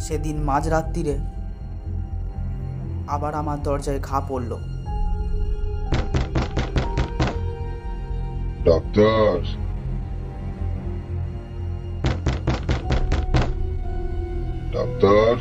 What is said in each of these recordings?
সেদিন মাঝরাত্রিরে আবার আমার দরজায় ঘা পড়ল। ডাক্তার, ডাক্তার,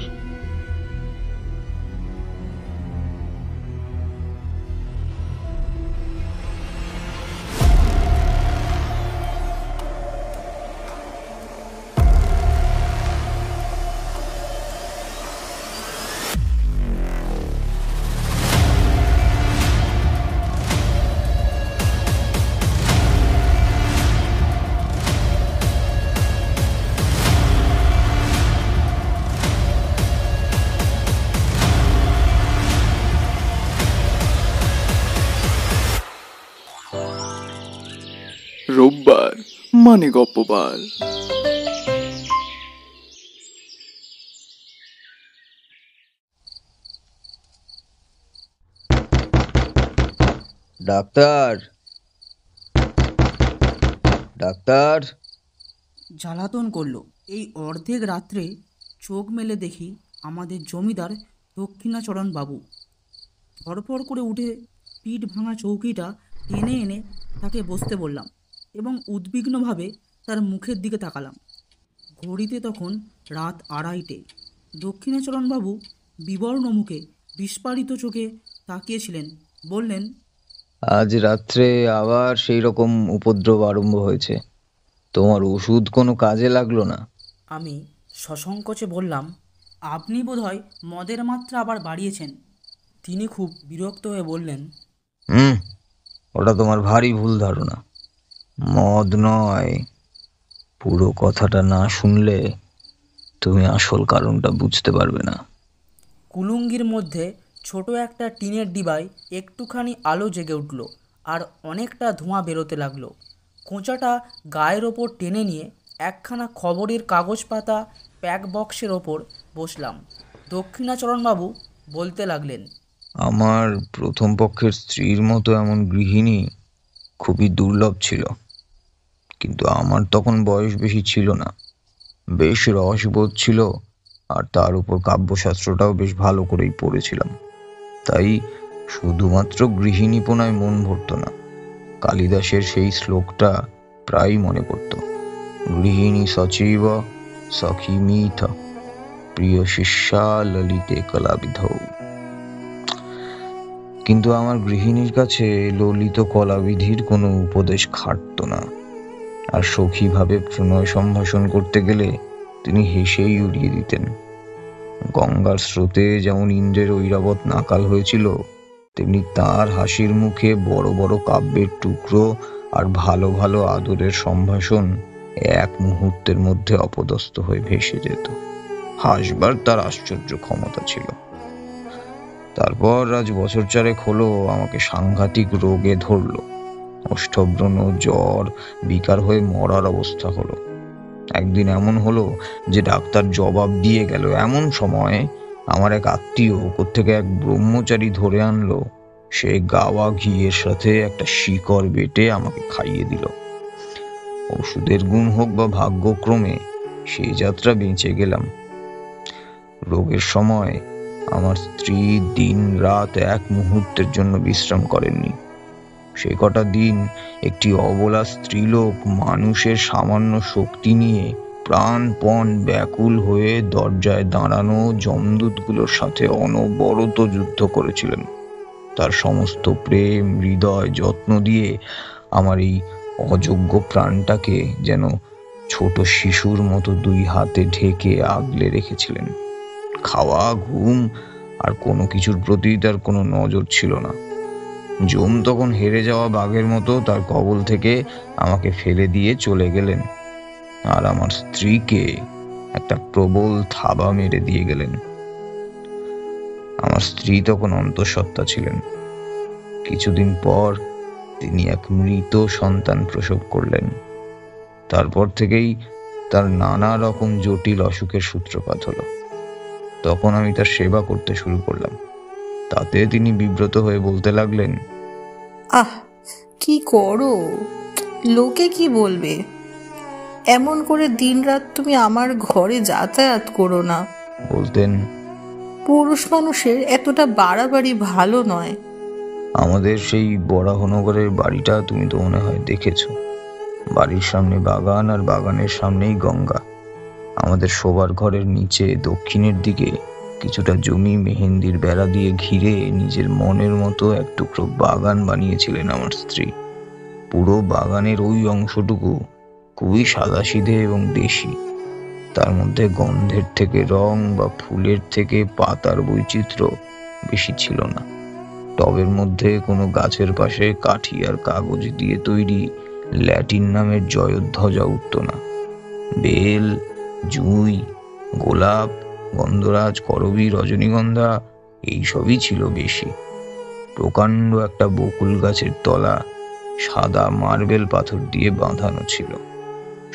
রোববার মানে গপ্পবার। ডাক্তার, ডাক্তার, জ্বালাতন করলো। এই অর্ধেক রাত্রে চোখ মেলে দেখি আমাদের জমিদার দক্ষিণাচরণ বাবু। ধরপড় করে উঠে পিঠ ভাঙা চৌকিটা টেনে এনে তাকে বসতে বললাম এবং উদ্বিগ্নভাবে তার মুখের দিকে তাকালাম। ঘড়িতে তখন রাত 2:30। দক্ষিণাচরণবাবু বিবর্ণ মুখে বিস্ফারিত চোখে তাকিয়েছিলেন। বললেন, আজ রাত্রে আবার সেই রকম উপদ্রব আরম্ভ হয়েছে। তোমার ওষুধ কোনো কাজে লাগলো না? আমি সসংকোচে বললাম, আপনি বোধহয় মদের মাত্রা আবার বাড়িয়েছেন। তিনি খুব বিরক্ত হয়ে বললেন, ওটা তোমার ভারী ভুল ধারণা। মদ নয়। পুরো কথাটা না শুনলে তুমি আসল কারণটা বুঝতে পারবে না। কুলুঙ্গির মধ্যে ছোট একটা টিনের ডিবায় একটুখানি আলো জেগে উঠল আর অনেকটা ধোঁয়া বেরোতে লাগলো। খোঁচাটা গায়ের ওপর টেনে নিয়ে একখানা খবরের কাগজ পাতা প্যাক বক্সের ওপর বসলাম। দক্ষিণাচরণবাবু বলতে লাগলেন, আমার প্রথম পক্ষের স্ত্রীর মতো এমন গৃহিণী খুবই দুর্লভ ছিল। কিন্তু আমার তখন বয়স বেশি ছিল না, বেশ রসবোধ ছিল, আর তার উপর কাব্যশাস্ত্রটাও বেশ ভালো করেই পড়েছিলাম। তাই শুধুমাত্র গৃহিণীপনায় মন ভরত না। কালিদাসের সেই শ্লোকটা প্রায় মনে পড়ত, গৃহিণী সচৈব সখী মিথ প্রিয় শিষ্যা ললিতে কলাবিধৌ। কিন্তু আমার গৃহিণীর কাছে ললিত কলাবিধির কোনো উপদেশ খাটত না, আর সখীভাবে প্রণয় সম্ভাষণ করতে গেলে তিনি হেসেই উড়িয়ে দিতেন। গঙ্গার স্রোতে যেমন ইন্দ্রের ঐরাবত নাকাল হয়েছিল, তেমনি তার হাসির মুখে বড় বড় কাব্যের টুকরো আর ভালো ভালো আদরের সম্ভাষণ এক মুহূর্তের মধ্যে অপদস্থ হয়ে ভেসে যেত। হাসবার তার আশ্চর্য ক্ষমতা ছিল। তারপর আজ বছর 4 হলো আমাকে সাংঘাতিক রোগে ধরলো। ওষ্ঠব্রণ, জ্বর, বিকার হয়ে মরার অবস্থা হলো। একদিন এমন হলো যে ডাক্তার জবাব দিয়ে গেল, এমন সময় আমার এক আত্মীয় কোত্থেকে এক ব্রহ্মচারী ধরে আনলো। সে গাওয়া ঘিয়ের সাথে একটা শিকড় বেটে আমাকে খাইয়ে দিল। ওষুধের গুণ হোক বা ভাগ্যক্রমে সেই যাত্রা বেঁচে গেলাম। রোগের সময় আমার স্ত্রী দিন রাত এক মুহূর্তের জন্য বিশ্রাম করেননি। সে কটা দিন একটি অবলা স্ত্রীলোক মানুষের সামান্য শক্তি নিয়ে প্রাণপণ ব্যাকুল হয়ে দরজায় দাঁড়ানো যমদূতগুলোর সাথে অনবরত যুদ্ধ করেছিলেন। তার সমস্ত প্রেম, হৃদয়, যত্ন দিয়ে আমার এই অযোগ্য প্রাণটাকে যেন ছোট শিশুর মতো 2 হাতে ঢেকে আগলে রেখেছিলেন। খাওয়া, ঘুম আর কোনো কিছুর প্রতি তার কোনো নজর ছিল না। যম তখন হেরে যাওয়া বাঘের মতো তার কবল থেকে আমাকে ফেলে দিয়ে চলে গেলেন, আর আমার স্ত্রীকে একটা প্রবল থাবা মেরে দিয়ে গেলেন। আমার স্ত্রী তখন অন্তঃসত্ত্বা ছিলেন। কিছুদিন পর তিনি এক মৃত সন্তান প্রসব করলেন। তারপর থেকেই তার নানা রকম জটিল অসুখের সূত্রপাত হলো। তখন আমি তার সেবা করতে শুরু করলাম। তাতে তিনি বিব্রত হয়ে বলতে লাগলেন, আহ, কি করো? লোকে কি বলবে? এমন করে দিনরাত তুমি আমার ঘরে যাতায়াত করো না। বলতেন, পুরুষ মানুষের এতটা বাড়াবাড়ি ভালো নয়। আমাদের সেই বরাহনগরের বাড়িটা তুমি তো মনে হয় দেখেছো। বাড়ির সামনে বাগান, আর বাগানের সামনেই গঙ্গা। আমাদের শোবার ঘরের নিচে দক্ষিণের দিকে কিছুটা জমি মেহেন্দির বেড়া দিয়ে ঘিরে নিজের মনের মতো এক টুকরো বাগান বানিয়েছিলেন আমার স্ত্রী। পুরো বাগানের ওই অংশটুকু খুবই সাদাসিধে এবং দেশি। তার মধ্যে গন্ধের থেকে রং বা ফুলের থেকে পাতার বৈচিত্র্য বেশি ছিল না। টবের মধ্যে কোনো গাছের পাশে কাঠি আর কাগজ দিয়ে তৈরি ল্যাটিন নামের জয়ধ্বজা উঠত না। বেল, জুঁই, গোলাপ, গন্ধরাজ, করবী, রজনীগন্ধা এইসবই ছিল বেশি। প্রকাণ্ড একটা বকুল গাছের তলা সাদা মার্বেল পাথর দিয়ে বাঁধানো ছিল।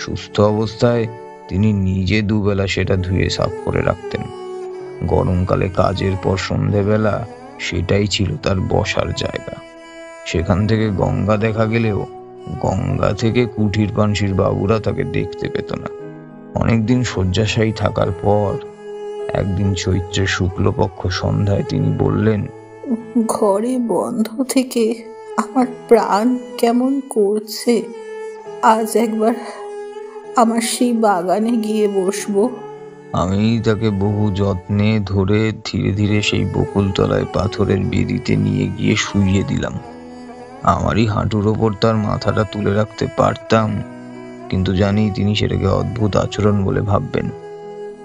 সুস্থ অবস্থায় তিনি নিজে দুবেলা সেটা ধুয়ে সাফ করে রাখতেন। গরমকালে কাজের পর সন্ধেবেলা সেটাই ছিল তার বসার জায়গা। সেখান থেকে গঙ্গা দেখা গেলেও গঙ্গা থেকে কুঠির পানসির বাবুরা তাকে দেখতে পেত না। অনেকদিন শয্যাশায়ী থাকার পর একদিন চৈত্রের শুক্লপক্ষ সন্ধ্যায় তিনি বললেন, ঘরে বন্ধ থেকে আমার প্রাণ কেমন করছে। আজ একবার আমার সেই বাগানে গিয়ে বসবো। আমি তাকে বহু যত্নে ধরে ধীরে ধীরে সেই বকুল তলায় পাথরের বেদিতে নিয়ে গিয়ে শুইয়ে দিলাম। আমারই হাঁটুর ওপর তার মাথাটা তুলে রাখতে পারতাম, কিন্তু জানি তিনি সেটাকে অদ্ভুত আচরণ বলে ভাববেন।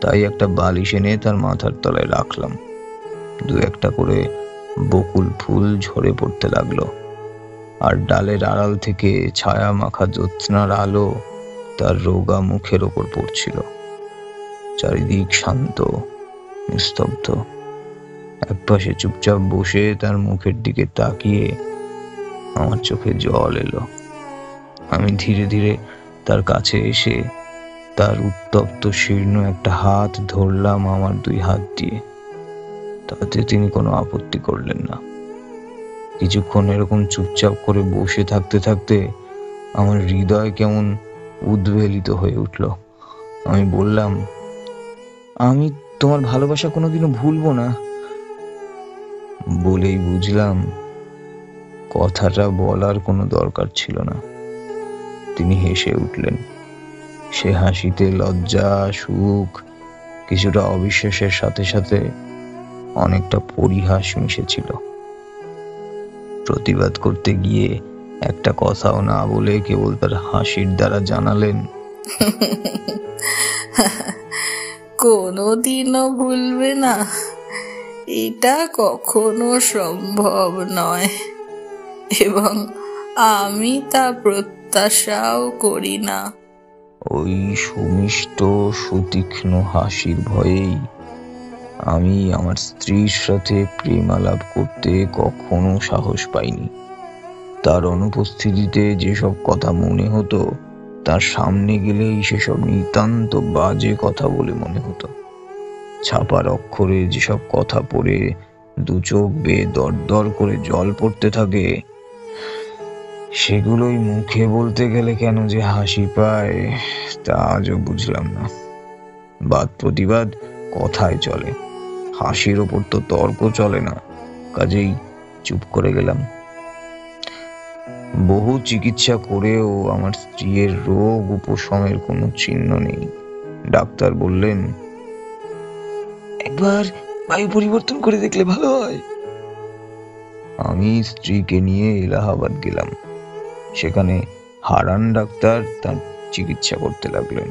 তাই একটা বালিশ এনে তার মাথার তলায় রাখলাম। দু একটা করে বকুল ফুল ঝরে পড়তে লাগলো, আর ডালের আড়াল থেকে ছায়া মাখা জ্যোৎস্নার আলো তার রোগা মুখের ওপর পড়ছিল। চারিদিক শান্ত, নিস্তব্ধ। একপাশে চুপচাপ বসে তার মুখের দিকে তাকিয়ে আমার চোখে জল এলো। আমি ধীরে ধীরে তার কাছে এসে তার উত্তপ্ত শীর্ণ একটা হাত ধরলাম আমার দুই হাত দিয়ে। তাতে তিনি কোনো আপত্তি করলেন না। কিছুক্ষণ এরকম চুপচাপ করে বসে থাকতে থাকতে আমার হৃদয় কেমন উদ্বেলিত হয়ে উঠল। আমি বললাম, আমি তোমার ভালোবাসা কোনোদিনও ভুলবো না। বলেই বুঝলাম কথাটা বলার কোনো দরকার ছিল না। তিনি হেসে উঠলেন। সে হাসিতে লজ্জা, সুখ, কিছুটা অবিশ্বাসের সাথে সাথে অনেকটা পরিহাস মিশেছিল। প্রতিবাদ করতে গিয়ে একটা কথাও না বলে কেবল তার হাসির দ্বারা জানালেন, কোনোদিনও ভুলবে না, এটা কখনো সম্ভব নয়, এবং আমি তা প্রত্যাশাও করি না। ওই সুমিষ্ট সুতীক্ষ্ণ হাসির ভয়েই আমি আমার স্ত্রীর সাথে প্রেমালাপ করতে কখনো সাহস পাইনি। তার অনুপস্থিতিতে যেসব কথা মনে হতো, তার সামনে গেলেই সেসব নিতান্ত বাজে কথা বলে মনে হতো। ছাপার অক্ষরে যেসব কথা পড়ে দু চোখ বেয়ে দর দর করে জল পড়তে থাকে, সেগুলোই মুখে বলতে গেলে কেন যে হাসি পায় তা আজও বুঝলাম না। বাদ প্রতিবাদ কথায় চলে, হাসির ওপর তো তর্ক চলে না। কাজেই চুপ করে গেলাম। বহু চিকিৎসা করেও আমার স্ত্রীর রোগ উপশমের কোনো চিহ্ন নেই। ডাক্তার বললেন, একবার বায়ু পরিবর্তন করে দেখলে ভালো হয়। আমি স্ত্রীকে নিয়ে এলাহাবাদ গেলাম। সেখানে হারান ডাক্তার তার চিকিৎসা করতে লাগলেন।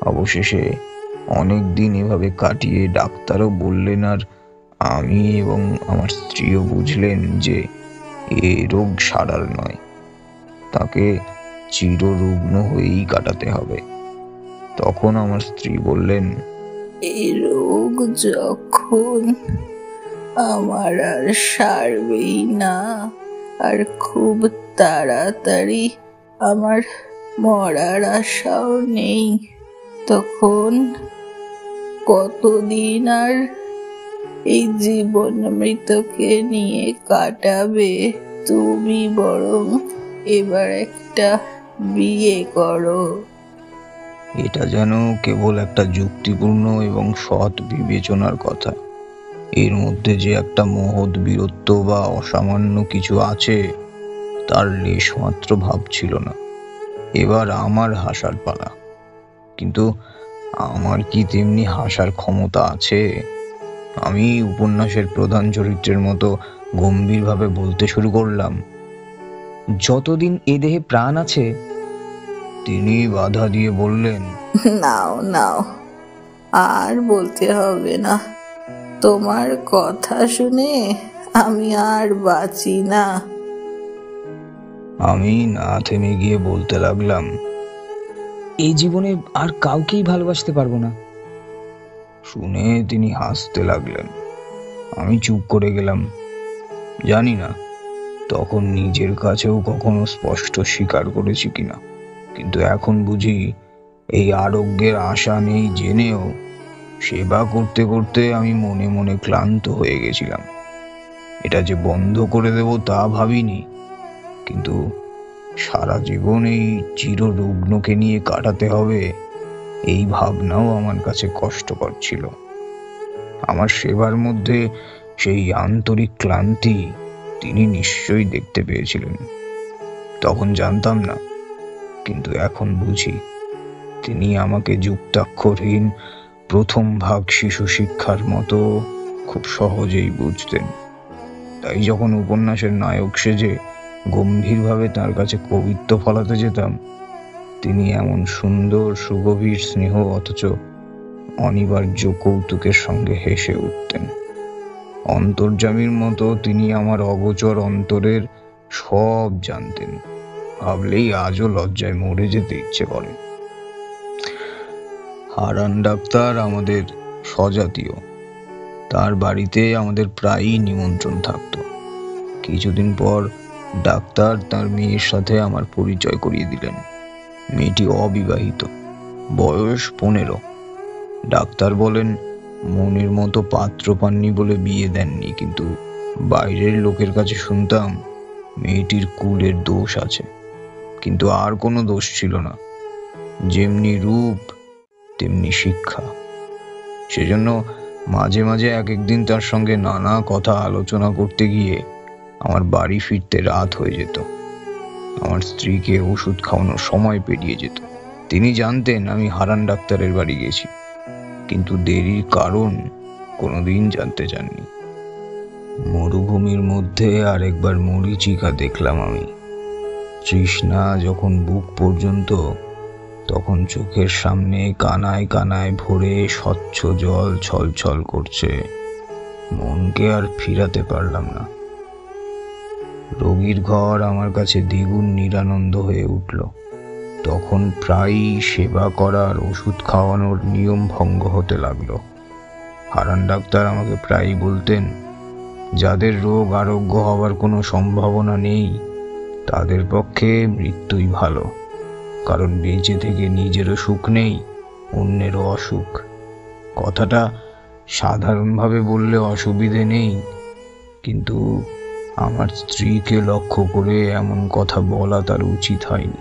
অবশেষে অনেক দিন এভাবে কাটিয়ে ডাক্তারও বললেন, আর আমি এবং আমার স্ত্রীও বুঝলেন যে এ রোগ সারার নয়, তাকে চিররুগ্ন হয়েই কাটাতে হবে। তখন আমার স্ত্রী বললেন, এই রোগ যখন আমার আর সারবেই না, আর খুব তাড়াতাড়ি আমার মরার আশাও নেই, তখন কতদিন আর এই জীবন মৃতকে নিয়ে কাটাবে তুমি বরং এবার একটা বিয়ে করো। এটা যেন কেবল একটা যুক্তিপূর্ণ এবং সৎ বিবেচনার কথা। এর মধ্যে যে একটা মহৎ বীরত্ব বা অসামান্য কিছু আছে তার লেশমাত্র ভাব ছিল না। এবার আমার হাসার পালা। কিন্তু আমার কি তেমনি হাসার ক্ষমতা আছে? আমি উপন্যাসের প্রধান চরিত্রের মতো গম্ভীরভাবে বলতে শুরু করলাম, যতদিন এ দেহে প্রাণ আছে। তিনি বাধা দিয়ে বললেন, নাও নাও, আর বলতে হবে না। তোমার কথা শুনে আমি আর বাঁচি না। আমি না থেমে গিয়ে বলতে লাগলাম, এই জীবনে আর কাউকেই ভালোবাসতে পারবো না। শুনে তিনি হাসতে লাগলেন। আমি চুপ করে গেলাম। জানি না তখন নিজের কাছেও কখনো স্পষ্ট স্বীকার করেছি কিনা, কিন্তু এখন বুঝি এই আরোগ্যের আশা নেই জেনেও সেবা করতে করতে আমি মনে মনে ক্লান্ত হয়ে গেছিলাম। এটা যে বন্ধ করে দেব তা ভাবিনি, কিন্তু সারা জীবন এই চিররুগ্নকে নিয়ে কাটাতে হবে এই ভাবনাও আমার কাছে কষ্টকর ছিল। আমার সেবার মধ্যে সেই আন্তরিক ক্লান্তি তিনি নিশ্চয়ই দেখতে পেয়েছিলেন। তখন জানতাম না, কিন্তু এখন বুঝি তিনি আমাকে যুক্তাক্ষরহীন প্রথম ভাগ শিশু শিক্ষার মতো খুব সহজেই বুঝতেন। তাই যখন উপন্যাসের নায়ক সেজে গম্ভীরভাবে তার কাছে কবিত্ব ফলাতে যেতাম, তিনি এমন সুন্দর সুগভীর স্নেহ অথচ অনিবার্য কৌতুকের সঙ্গে হেসে উঠতেন। অন্তর্যামীর মতো তিনি আমার অগোচর অন্তরের সব জানতেন। ভাবলেই আজও লজ্জায় মরে যেতে ইচ্ছে করে। হারান ডাক্তার আমাদের স্বজাতীয়। তার বাড়িতে আমাদের প্রায়ই নিমন্ত্রণ থাকতো। কিছুদিন পর ডাক্তার তার মেয়ের সাথে আমার পরিচয় করিয়ে দিলেন। মেয়েটি অবিবাহিত, বয়স 15। ডাক্তার বলেন মনের মতো পাত্র পাননি বলে বিয়ে দেননি, কিন্তু বাইরের লোকের কাছে শুনতাম মেয়েটির কুলের দোষ আছে। কিন্তু আর কোনো দোষ ছিল না, যেমনি রূপ তেমনি শিক্ষা। সেজন্য মাঝে মাঝে এক একদিন তার সঙ্গে নানা কথা আলোচনা করতে গিয়ে আমার বাড়ি ফিরতে রাত হয়ে যেত। আমার স্ত্রীকে ওষুধ খাওয়ানোর সময় পেরিয়ে যেত। তিনি জানতেন আমি হারান ডাক্তারের বাড়ি গেছি, কিন্তু দেরির কারণ কোনোদিন জানতে চাননি। মরুভূমির মধ্যে আরেকবার মরীচিকা দেখলাম আমি। তৃষ্ণা যখন বুক পর্যন্ত, তখন চোখের সামনে কানায় কানায় ভরে স্বচ্ছ জল ছলছল করছে। মনকে আর ফিরাতে পারলাম না। রোগীর ঘর আমার কাছে দ্বিগুণ নিরানন্দ হয়ে উঠল। তখন প্রায়ই সেবা করার, ওষুধ খাওয়ানোর নিয়ম ভঙ্গ হতে লাগলো। হারান ডাক্তার আমাকে প্রায়ই বলতেন, যাদের রোগ আরোগ্য হবার কোনো সম্ভাবনা নেই তাদের পক্ষে মৃত্যুই ভালো, কারণ বেঁচে থেকে নিজেরও সুখ নেই, অন্যেরও অসুখ। কথাটা সাধারণভাবে বললে অসুবিধে নেই, কিন্তু আমার স্ত্রীকে লক্ষ্য করে এমন কথা বলা তার উচিত হয়নি।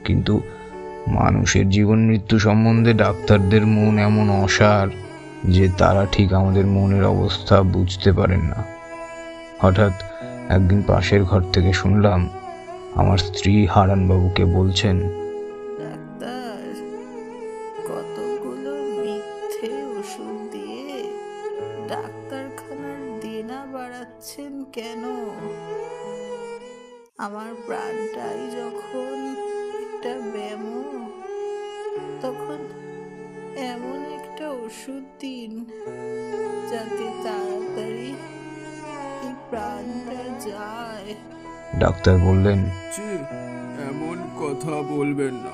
কিন্তু মানুষের জীবন মৃত্যু সম্বন্ধে ডাক্তারদের মন এমন অসার যে তারা ঠিক আমাদের মনের অবস্থা বুঝতে পারেন না। হঠাৎ একদিন পাশের ঘর থেকে শুনলাম আমার স্ত্রী হারানবাবুকে বলছেন, ডাক্তার, কতগুলো মিথ্যে ওষুধ দিয়ে ডাক্তারখানার দেনা বাড়াচ্ছেন কেন? আমার প্রাণটাই যখন একটা ব্যামো, তখন এমন একটা ওষুধ দিন যাতে তাড়াতাড়ি এই প্রাণটা যায়। ডাক্তার বললেন, এমন কথা বলবেন না।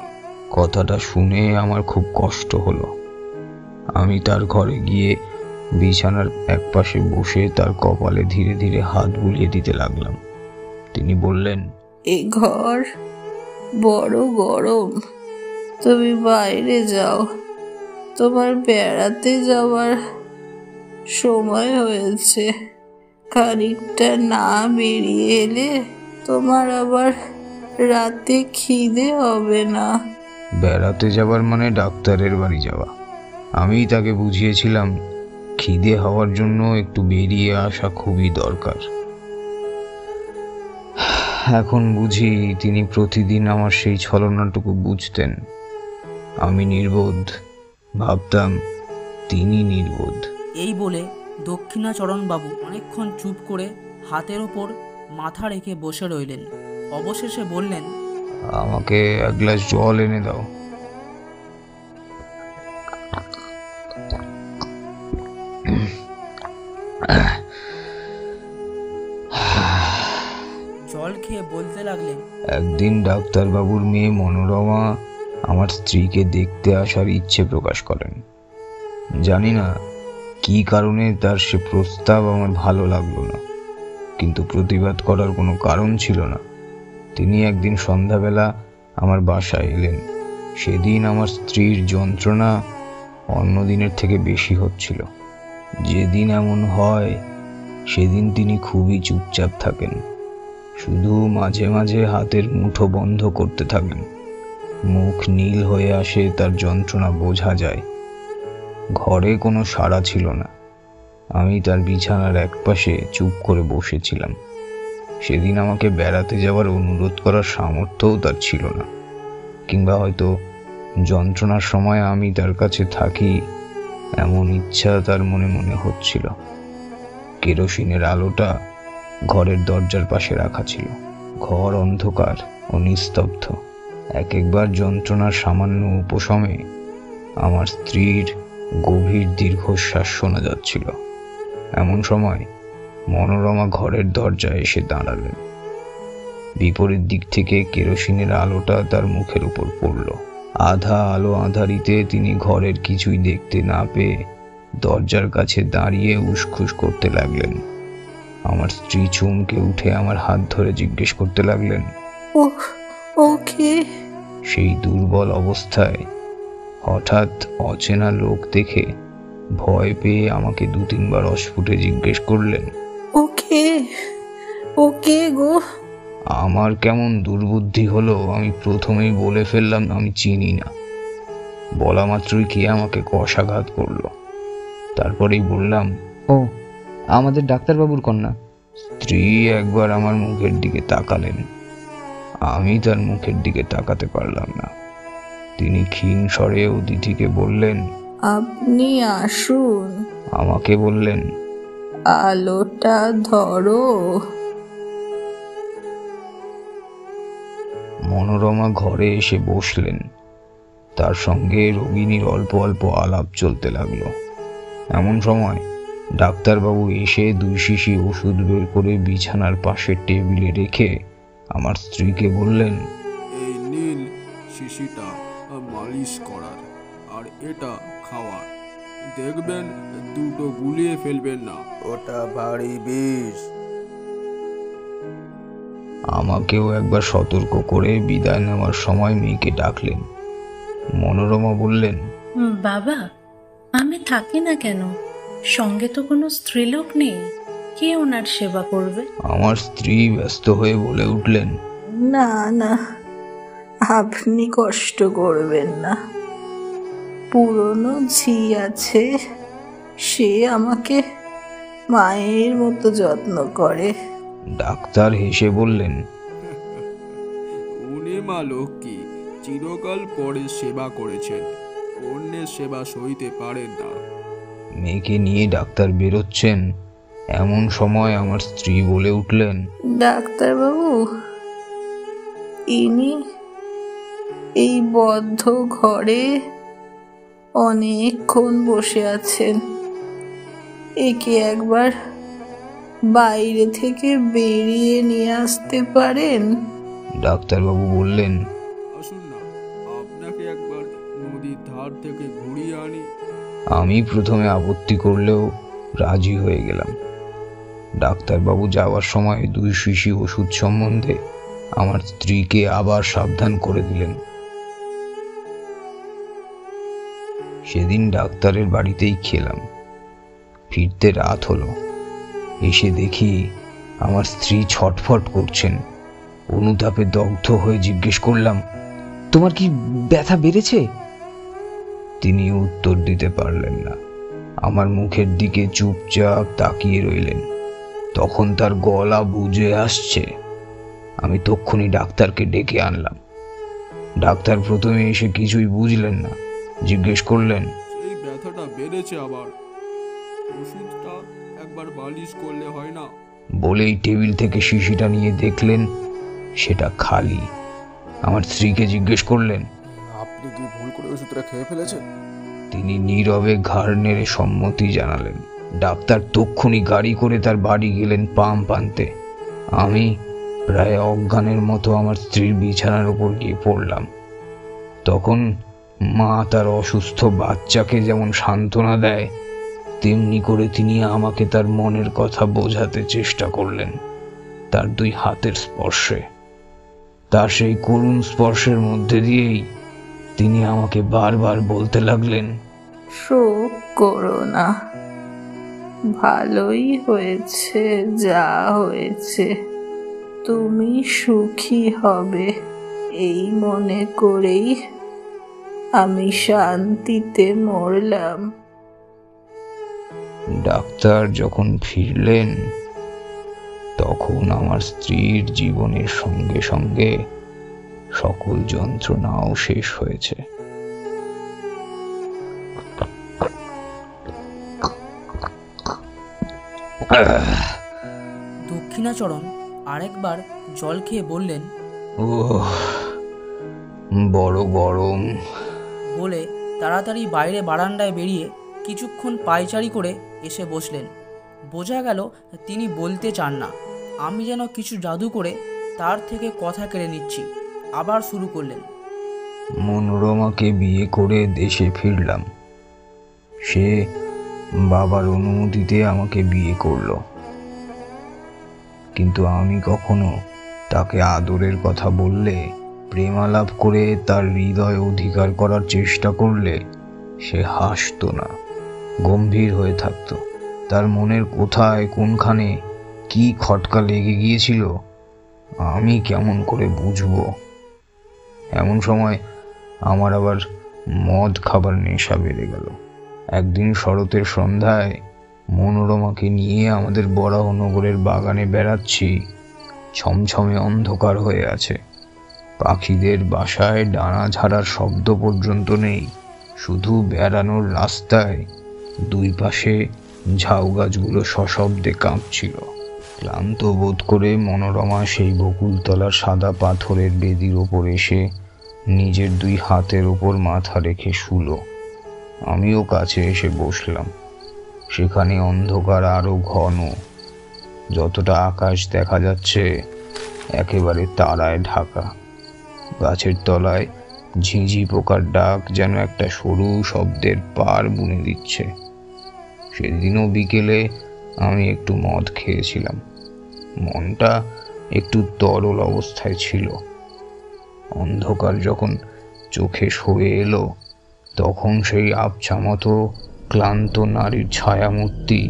কথাটা শুনে আমার খুব কষ্ট হলো। আমি তার ঘরে গিয়ে বিছানার একপাশে বসে তার কপালে ধীরে ধীরে হাত বুলিয়ে দিতে লাগলাম। তিনি বললেন, এই ঘর বড় গরম, তুমি বাইরে যাও, তোমার বেড়াতে যাওয়ার সময় হয়েছে। খানিকটা না বেরিয়ে এলে তোমার আবার রাতে খিদে হবে না। বেড়াতে যাবার মানে ডাক্তারের বাড়ি যাওয়া। আমি তাকে বুঝিয়েছিলাম খিদে হওয়ার জন্য একটু বেরিয়ে আসা খুবই দরকার। এখন বুঝি তিনি প্রতিদিন আমার সেই ছলনাটুকু বুঝতেন। আমি নির্বোধ, ভাবতাম তিনি নির্বোধ। এই বলে দক্ষিণাচরণবাবু অনেকক্ষণ চুপ করে হাতের ওপর মাথা রেখে বসে রইলেন। অবশেষে বললেন, আমাকে এক গ্লাস জল এনে দাও। জল খেয়ে বলতে লাগলেন, একদিন ডাক্তারবাবুর মেয়ে মনোরমা আমার স্ত্রীকে দেখতে আসার ইচ্ছে প্রকাশ করেন। জানি না কি কারণে তার সে প্রস্তাব আমার ভালো লাগলো না, কিন্তু প্রতিবাদ করার কোনো কারণ ছিল না। তিনি একদিন সন্ধ্যাবেলা আমার বাসায় এলেন। সেদিন আমার স্ত্রীর যন্ত্রণা অন্য দিনের থেকে বেশি হচ্ছিল। যেদিন এমন হয় সেদিন তিনি খুবই চুপচাপ থাকেন, শুধু মাঝে মাঝে হাতের মুঠো বন্ধ করতে থাকেন। মুখ নীল হয়ে আসে, তার যন্ত্রণা বোঝা যায়। ঘরে কোনো সাড়া ছিল না। আমি তার বিছানার একপাশে চুপ করে বসেছিলাম। সেদিন আমাকে বেড়াতে যাওয়ার অনুরোধ করার সামর্থ্যও তার ছিল না, কিংবা হয়তো যন্ত্রণার সময় আমি তার কাছে থাকি এমন ইচ্ছা তার মনে মনে হচ্ছিল। কেরোসিনের আলোটা ঘরের দরজার পাশে রাখা ছিল। ঘর অন্ধকার ও নিস্তব্ধ। একবার যন্ত্রণার সামান্য উপশমে আমার স্ত্রীর গভীর দীর্ঘশ্বাস শোনা যাচ্ছিল। এমন সময় মনোরমা ঘরের দরজায় এসে দাঁড়ালেন। বিপরীত দিক থেকে কেরোসিনের আলোটা তার মুখের উপর পড়ল। আধা আলো আঁধারিতে তিনি ঘরের কিছুই দেখতে না পেয়ে দরজার কাছে দাঁড়িয়ে উসখুস করতে লাগলেন। আমার স্ত্রী চমকে উঠে আমার হাত ধরে জিজ্ঞেস করতে লাগলেন, ওকে। সেই দুর্বল অবস্থায় হঠাৎ অচেনা লোক দেখে ভয় পেয়ে আমাকে 2-3 বার অস্ফুটে জিজ্ঞেস করলেন, ওকে ওকে গো। আমার কেমন দুর্বুদ্ধি হলো, আমি প্রথমেই বলে ফেললাম আমি চিনি না। বলা মাত্রই কে আমাকে কষাঘাত করলো। তারপরেই বললাম, ও আমাদের ডাক্তারবাবুর কন্যা। স্ত্রী একবার আমার মুখের দিকে তাকালেন। আমি তার মুখের দিকে তাকাতে পারলাম না। তিনি ক্ষীণ স্বরে অতিথিকে বললেন, আপনি আসুন। আমাকে বললেন, আলোটা ধরো। মনোরমা ঘরে এসে বসলেন। তার সঙ্গে রোগিণীর অল্প অল্প আলাপ চলতে লাগলো। এমন সময় ডাক্তারবাবু এসে 2 শিশি ওষুধ বের করে বিছানার পাশে টেবিলে রেখে আমার স্ত্রীকে বললেন, এই নীল শিশিটা মালিশ করার, আর এটা খাওয়ার। দেখবেন দুটো গুলিয়ে ফেলবেন না, ওটা ভারী বিষ। আমাকেও একবার সতর্ক করে বিদায় নেওয়ার সময় মেয়েকে ডাকলেন। মনোরমা বললেন, বাবা, আমি থাকি না কেন? সঙ্গে তো কোনো স্ত্রীলোক নেই, কে ওনার সেবা করবে? আমার স্ত্রী ব্যস্ত হয়ে বলে উঠলেন, না না, আপনি কষ্ট করবেন না। পুরনো ঝি আছে, সে আমাকে মায়ের মতো যত্ন করে। ডাক্তার হেসে বললেন, উনি মা লক্ষ্মী, চিরকাল পরে সেবা করেছেন, অন্যের সেবা সইতে পারেন না। মেয়েকে নিয়ে ডাক্তার বেরোচ্ছেন। এমন সময় আমার স্ত্রী বলে উঠলেন, ডাক্তারবাবু, ইনি এই বদ্ধ ঘরে অনেকক্ষণ বসে আছেন। একে একবার বাইরে থেকে বেরিয়ে নিয়ে আসতে পারেন? ডাক্তারবাবু বললেন, আসুন না, আপনাকে একবার নদীর ধার থেকে ঘুরিয়ে আনি। আমি প্রথমে আপত্তি করলেও রাজি হয়ে গেলাম। ডাক্তারবাবু যাওয়ার সময় 2 শিশি ওষুধ সম্বন্ধে আমার স্ত্রীকে আবার সাবধান করে দিলেন। সেদিন ডাক্তারের বাড়িতেই খেলাম। ফিরতে রাত হলো। এসে দেখি আমার স্ত্রী ছটফট করছেন। অনুতাপে দগ্ধ হয়ে জিজ্ঞেস করলাম, তোমার কি ব্যথা বেড়েছে? তিনি উত্তর দিতে পারলেন না। আমার মুখের দিকে চুপচাপ তাকিয়ে রইলেন। তখন তার গলা বুঝে আসছে। আমি তক্ষুনি ডাক্তারকে ডেকে আনলাম। ডাক্তার প্রথমে এসে কিছুই বুঝলেন না। জিজ্ঞেস করলেন, সেই ব্যথাটা বেড়েছে আবার, ওষুধটা একবার মালিশ করলে হয় না? বলেই টেবিল থেকে শিশিটা নিয়ে দেখলেন সেটা খালি। আমার স্ত্রীকে জিজ্ঞেস করলেন, আপনি কি ভুল করে ওষুধটা খেয়ে ফেলেছেন? তিনি নীরবে ঘাড় নেড়ে সম্মতি জানালেন। ডাক্তার তক্ষুনি গাড়ি করে তার বাড়ি গেলেন পাম্প আনতে। আমি প্রায় অজ্ঞানের মতো আমার স্ত্রীর বিছানার উপর গিয়ে পড়লাম। তখন মা তার অসুস্থ বাচ্চাকে যেমন সান্ত্বনা দেয়, তেমনি করে তিনি আমাকে তার মনের কথা বোঝাতে চেষ্টা করলেন তার দুই হাতের স্পর্শে। তার সেই করুণ স্পর্শের মধ্যে দিয়েই তিনি আমাকে বারবার বলতে লাগলেন, শোক করো না, ভালোই হয়েছে যা হয়েছে, তুমি সুখী হবে এই মনে করেই আমি শান্তিতে মরলাম। ডাক্তার যখন ফিরলেন তখন আমার স্ত্রীর জীবনের সঙ্গে সঙ্গে সকল যন্ত্রণাও শেষ হয়েছে। দক্ষিণাচরণ আরেকবার জল খেয়ে বললেন, ও বড় গরম। বলে তাড়াতাড়ি বাইরে বারান্দায় বেরিয়ে কিছুক্ষণ পায়চারি করে এসে বসলেন। বোঝা গেল তিনি বলতে চান না। আমি যেন কিছু জাদু করে তার থেকে কথা কেড়ে নিচ্ছি। আবার শুরু করলেন, মনোরমাকে বিয়ে করে দেশে ফিরলাম। সে বাবার অনুমতিতে আমাকে বিয়ে করলো, কিন্তু আমি কখনো তাকে আদরের কথা বললে, প্রেমালাপ করে তার হৃদয় অধিকার করার চেষ্টা করলে সে হাসতো না, গম্ভীর হয়ে থাকতো। তার মনের কোথায় কোনখানে কি খটকা লেগে গিয়েছিল আমি কেমন করে বুঝবো? এমন সময় আমার আবার মদ খাবার নেশা বেড়ে গেল। একদিন শরতের সন্ধ্যায় মনোরমাকে নিয়ে আমাদের বরাহনগরের বাগানে বেড়াচ্ছি। ছমছমে অন্ধকার হয়ে আছে। পাখিদের বাসায় ডানা ঝাড়ার শব্দ পর্যন্ত নেই। শুধু বেড়ানোর রাস্তায় দুই পাশে ঝাউ গাছগুলো সশব্দে কাঁপছিল। ক্লান্ত বোধ করে মনোরমা সেই বকুলতলার সাদা পাথরের বেদির ওপর এসে নিজের দুই হাতের ওপর মাথা রেখে শুলো। আমিও কাছে এসে বসলাম। সেখানে অন্ধকার আরো ঘন। যতটা আকাশ দেখা যাচ্ছে একেবারে তারায় ঢাকা। গাছের তলায় ঝিঁঝি পোকার ডাক যেন একটা সরু শব্দের পার বুনে দিচ্ছে। সেদিনও বিকেলে আমি একটু মদ খেয়েছিলাম। মনটা একটু তরল অবস্থায় ছিল। অন্ধকার যখন চোখে সয়ে এলো তখন সেই আবছা মতো ক্লান্ত নারীর ছায়ামূর্তি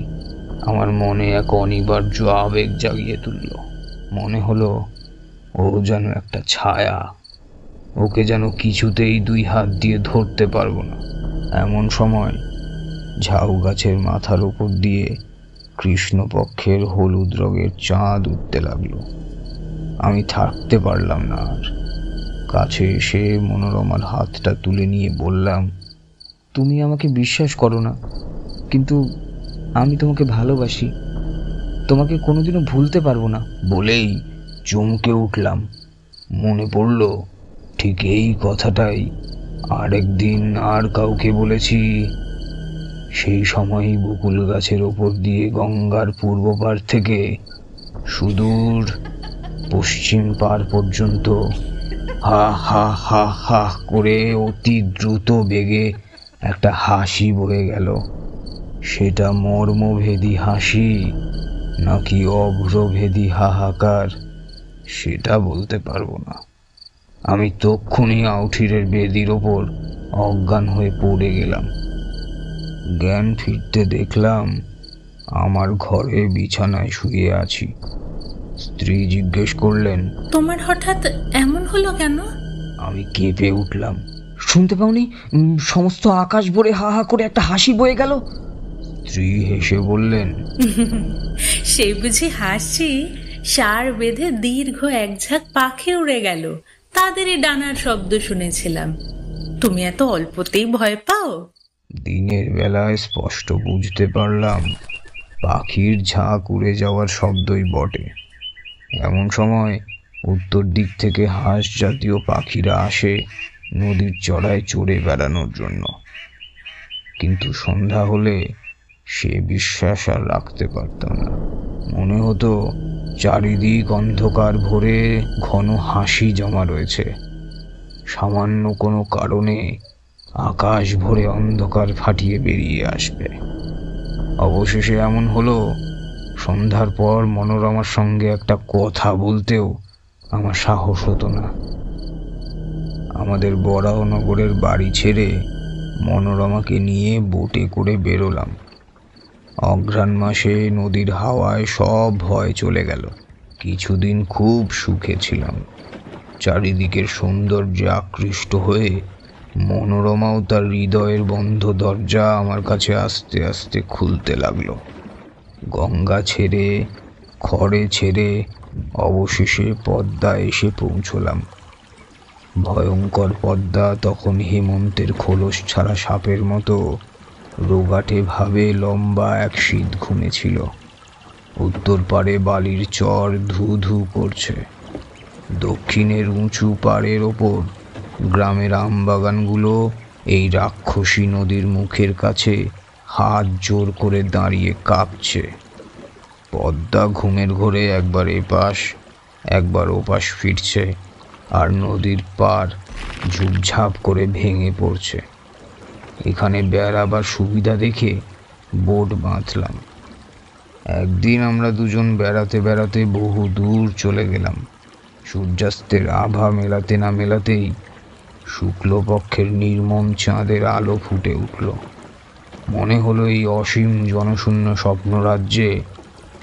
আমার মনে এক অনিবার্য আবেগ জাগিয়ে তুলল। মনে হলো ও যেন একটা ছায়া, ওকে যেন কিছুতেই দুই হাত দিয়ে ধরতে পারবো না। এমন সময় ঝাউ গাছের মাথার উপর দিয়ে কৃষ্ণপক্ষের হলুদ রঙের চাঁদ উঠতে লাগলো। আমি থাকতে পারলাম না আর। কাছে এসে মনোরমার হাতটা তুলে নিয়ে বললাম, তুমি আমাকে বিশ্বাস করো না, কিন্তু আমি তোমাকে ভালোবাসি, তোমাকে কোনোদিনও ভুলতে পারবো না। বলেই চমকে উঠলাম। মনে পড়ল ঠিক এই কথাটাই আরেকদিন আর কাউকে বলেছি। সেই সময়ই বকুল গাছের ওপর দিয়ে গঙ্গার পূর্ব পার থেকে সুদূর পশ্চিম পার পর্যন্ত হা হা হা হা করে অতি দ্রুত বেগে একটা হাসি বয়ে গেল। সেটা মর্মভেদী হাসি নাকি অভ্রভেদী হাহাকার সেটা বলতে পারবো না। আমি তক্ষুনি আউঠিরের বেদির ওপর অজ্ঞান হয়ে পড়ে গেলাম। জ্ঞান ফিরতে দেখলাম আমার ঘরে বিছানায় শুয়ে আছি। স্ত্রী জিজ্ঞেস করলেন, তোমার হঠাৎ এমন হলো কেন? আমি কেঁপে উঠলাম। শুনতে পাওনি? সমস্ত আকাশ ভরে হা হা করে একটা হাসি বয়ে গেল। স্ত্রী হেসে বললেন, সে বুঝি হাসি? সার বেঁধে দীর্ঘ এক ঝাঁক পাখি উড়ে গেল, তাদেরই ডানার শব্দ শুনেছিলাম। তুমি এত অল্পতেই ভয় পাও? দিনের বেলায় স্পষ্ট বুঝতে পারলাম পাখির ঝাঁক উড়ে যাওয়ার শব্দই বটে। এমন সময় উত্তর দিক থেকে হাঁস জাতীয় পাখিরা আসে নদীর চড়ায় চড়ে বেড়ানোর জন্য। কিন্তু সন্ধ্যা হলে সে বিশ্বাস আর রাখতে পারতাম না। মনে হতো চারিদিক অন্ধকার ভরে ঘন হাসি জমা রয়েছে। সামান্য কোনো কারণে আকাশ ভরে অন্ধকার ফাটিয়ে বেরিয়ে আসবে। অবশেষে এমন হলো, সন্ধ্যার পর মনোরমার সঙ্গে একটা কথা বলতেও আমার সাহস হতো না। আমাদের বরাহনগরের বাড়ি ছেড়ে মনোরমাকে নিয়ে বোটে করে বেরোলাম। অঘ্রাণ মাসে নদীর হাওয়ায় সব ভয় চলে গেল। কিছুদিন খুব সুখে ছিলাম। চারিদিকের সৌন্দর্যে আকৃষ্ট হয়ে মনোরমাও তার হৃদয়ের বন্ধ দরজা আমার কাছে আস্তে আস্তে খুলতে লাগলো। গঙ্গা ছেড়ে, খড়ে ছেড়ে অবশেষে পদ্মা এসে পৌঁছলাম। ভয়ঙ্কর পদ্মা তখন হেমন্তের খোলস ছাড়া সাপের মতো রোগাটে ভাবে লম্বা এক শীত ঘুমেছিল। উত্তর পাড়ে বালির চর ধু ধু করছে। দক্ষিণের উঁচু পাড়ের ওপর গ্রামের আমবাগানগুলো এই রাক্ষসী নদীর মুখের কাছে হাত জোর করে দাঁড়িয়ে কাঁপছে। পদ্মা ঘুমের ঘোরে একবার এপাশ একবার ওপাশ ফিরছে, আর নদীর পাড় ঝুপঝাপ করে ভেঙে পড়ছে। এখানে বেড়াবার সুবিধা দেখে বোট বাঁধলাম। একদিন আমরা দুজন বেড়াতে বেড়াতে বহু দূর চলে গেলাম। সূর্যাস্তের আভা মেলাতে না মেলাতেই শুক্লপক্ষের নির্মম চাঁদের আলো ফুটে উঠল। মনে হলো এই অসীম জনশূন্য স্বপ্নরাজ্যে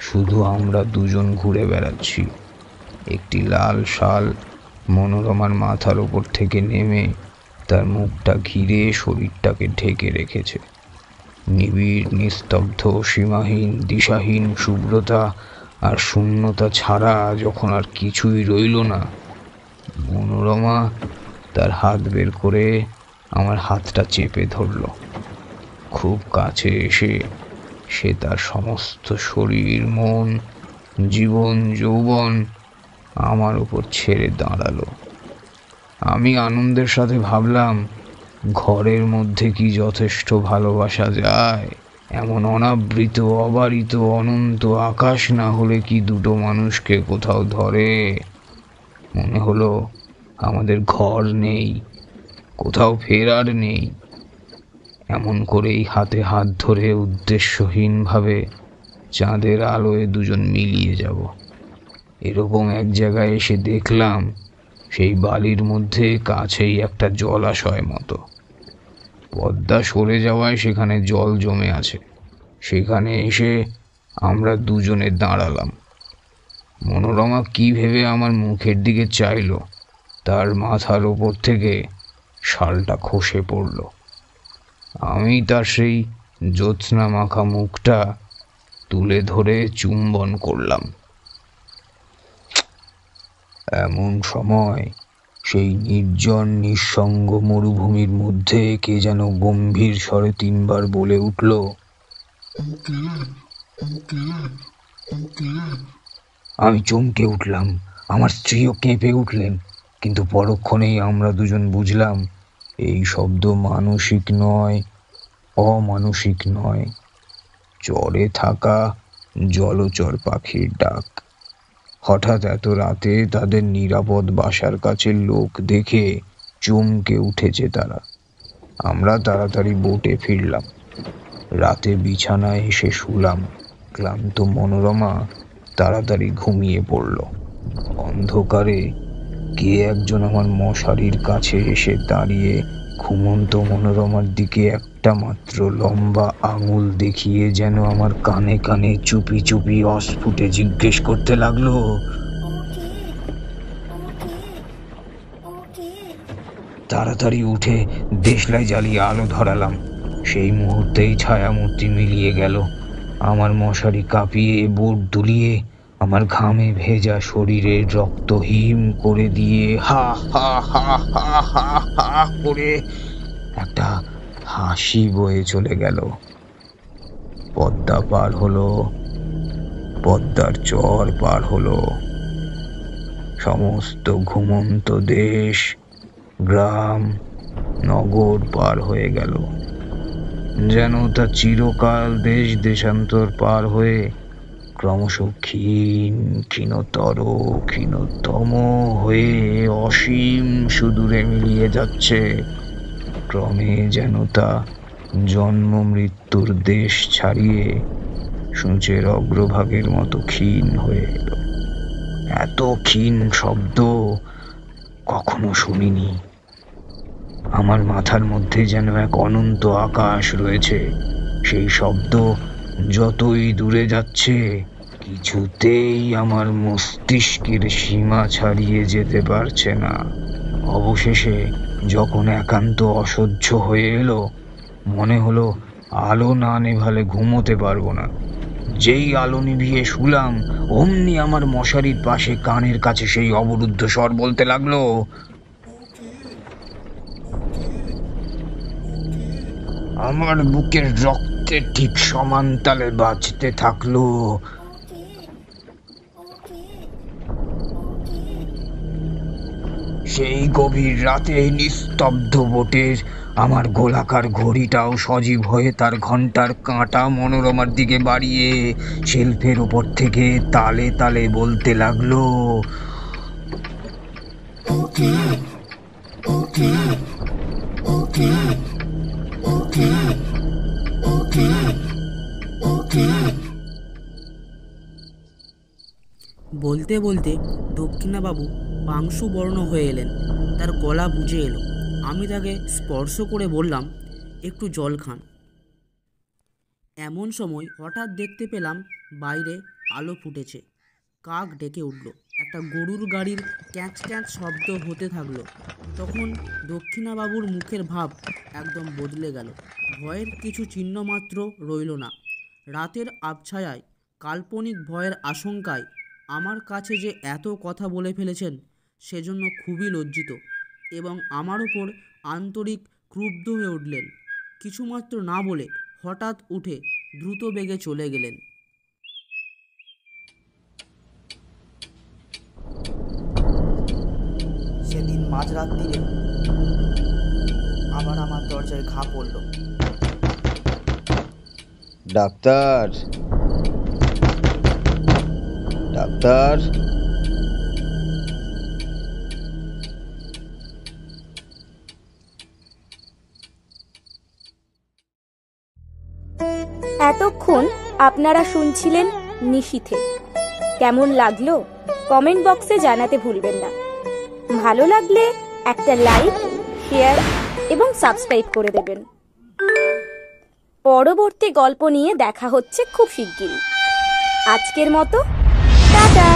শুধু আমরা দুজন ঘুরে বেড়াচ্ছি। একটি লাল শাল মনোরমার মাথার ওপর থেকে নেমে তার মুখটা ঘিরে শরীরটাকে ঢেকে রেখেছে। নিবিড়, নিস্তব্ধ, সীমাহীন, দিশাহীন শুভ্রতা আর শূন্যতা ছাড়া যখন আর কিছুই রইল না, মনোরমা তার হাত বের করে আমার হাতটা চেপে ধরল। খুব কাছে এসে সে তার সমস্ত শরীর, মন, জীবন, যৌবন আমার উপর ছেড়ে দাঁড়ালো। আমি আনন্দের সাথে ভাবলাম, ঘরের মধ্যে কি যথেষ্ট ভালোবাসা যায়? এমন অনাবৃত, অবারিত, অনন্ত আকাশ না হলে কি দুটো মানুষকে কোথাও ধরে? মনে হলো আমাদের ঘর নেই, কোথাও ফেরার নেই। এমন করেই হাতে হাত ধরে উদ্দেশ্যহীনভাবে চাঁদের আলোয় দুজন মিলিয়ে যাব। এরকম এক জায়গায় এসে দেখলাম সেই বালির মধ্যে কাছেই একটা জলাশয় মতো। পদ্মা সরে যাওয়ায় সেখানে জল জমে আছে। সেখানে এসে আমরা দুজনে দাঁড়ালাম। মনোরমা কি ভেবে আমার মুখের দিকে চাইল, তার মাথার ওপর থেকে শালটা খসে পড়ল। আমি তার সেই জ্যোৎস্না মাখা মুখটা তুলে ধরে চুম্বন করলাম। এমন সময় সেই নির্জন নিঃসঙ্গ মরুভূমির মধ্যে কে যেন গম্ভীর স্বরে 3 বার বলে উঠল, আমি চমকে উঠলাম। আমার স্ত্রীও কেঁপে উঠলেন। কিন্তু পরক্ষণেই আমরা দুজন বুঝলাম এই শব্দ মানসিক নয়, অমানসিক নয়, চরে থাকা জলচর পাখির ডাক। হঠাৎ এত রাতে তাদের নিরাপদ বাসার কাছে লোক দেখে চমকে উঠেছে তারা। আমরা তাড়াতাড়ি বোটে ফিরলাম। রাতে বিছানায় এসে শুলাম। ক্লান্ত মনোরমা তাড়াতাড়ি ঘুমিয়ে পড়ল। অন্ধকারে কে একজন আমার মশারির কাছে এসে দাঁড়িয়ে ঘুমন্ত মনোরমার দিকে একটা মাত্র লম্বা আঙুল দেখিয়ে যেন আমার কানে কানে চুপি চুপি অস্ফুটে জিজ্ঞেস করতে লাগলো, তাড়াতাড়ি উঠে দেশলাই জ্বালিয়ে আলো ধরালাম। সেই মুহূর্তেই ছায়ামূর্তি মিলিয়ে গেল। আমার মশারি কাঁপিয়ে বুট দুলিয়ে আমার ঘামে ভেজা শরীরের রক্ত হিম করে দিয়ে হা হা হা হা হা হা করে একটা হাসি বয়ে চলে গেল। পদ্মা পার হলো, পদ্মার চর পার হলো, সমস্ত ঘুমন্ত দেশ, গ্রাম, নগর পার হয়ে গেল। যেন তা চিরকাল দেশ দেশান্তর পার হয়ে ক্রমশ ক্ষীণতর ক্ষীণতম হয়ে অসীম সুদূরে মিলিয়ে যাচ্ছে। ক্রমে যেন তা জন্ম মৃত্যুর দেশ ছাড়িয়ে সূচের অগ্রভাগের মতো ক্ষীণ হয়ে এলো। এত ক্ষীণ শব্দ কখনো শুনিনি। আমার মাথার মধ্যে যেন এক অনন্ত আকাশ রয়েছে। সেই শব্দ যতই দূরে যাচ্ছে কিছুতেই আমার মস্তিষ্কের সীমা ছাড়িয়ে যেতে পারছে না। অবশেষে যখন একান্ত অসহ্য হয়ে এলো, মনে হলো আলো না নেভালে ঘুমোতে পারবো না। যেই আলো নিভিয়ে শুলাম, অমনি আমার মশারির পাশে কানের কাছে সেই অবরুদ্ধ স্বর বলতে লাগলো, আমার বুকের রক্তের ঠিক সমান তালে বাজতে থাকলো, সেই গভীর রাতে নিস্তব্ধ বোটের আমার গোলাকার ঘড়িটাও সজীব হয়ে তার ঘন্টার কাঁটা মনোরমার দিকে বাড়িয়ে শেলফের ওপর থেকে তালে তালে বলতে লাগলো, ওকে ওকে ওকে ওকে ওকে ওকে। বলতে বলতে দক্ষিণাবাবু পাংশুবর্ণ হয়ে এলেন। তার গলা বুঝে এলো। আমি তাকে স্পর্শ করে বললাম, একটু জল খান। এমন সময় হঠাৎ দেখতে পেলাম বাইরে আলো ফুটেছে। কাক ডেকে উঠল। একটা গরুর গাড়ির ক্যাঁচ ক্যাঁচ শব্দ হতে থাকলো। তখন দক্ষিণাবাবুর মুখের ভাব একদম বদলে গেল। ভয়ের কিছু চিহ্ন মাত্র রইল না। রাতের আবছায়ায় কাল্পনিক ভয়ের আশঙ্কায় আমার কাছে যে এত কথা বলে ফেলেছেন সেজন্য খুবই লজ্জিত এবং আমার ওপর আন্তরিক ক্রুদ্ধ হয়ে উঠলেন। কিছুমাত্র না বলে হঠাৎ উঠে দ্রুত বেগে চলে গেলেন। সেদিন মাঝরাত্রিরে আবার আমার দরজায় ঘা পড়ল। Doctor, doctor. এতক্ষণ আপনারা শুনছিলেন নিশীথে। কেমন লাগলো কমেন্ট বক্সে জানাতে ভুলবেন না। ভালো লাগলে একটা লাইক, শেয়ার এবং সাবস্ক্রাইব করে দেবেন। পরবর্তী গল্প নিয়ে দেখা হচ্ছে খুব শিগগিরই। আজকের মতো টাটা।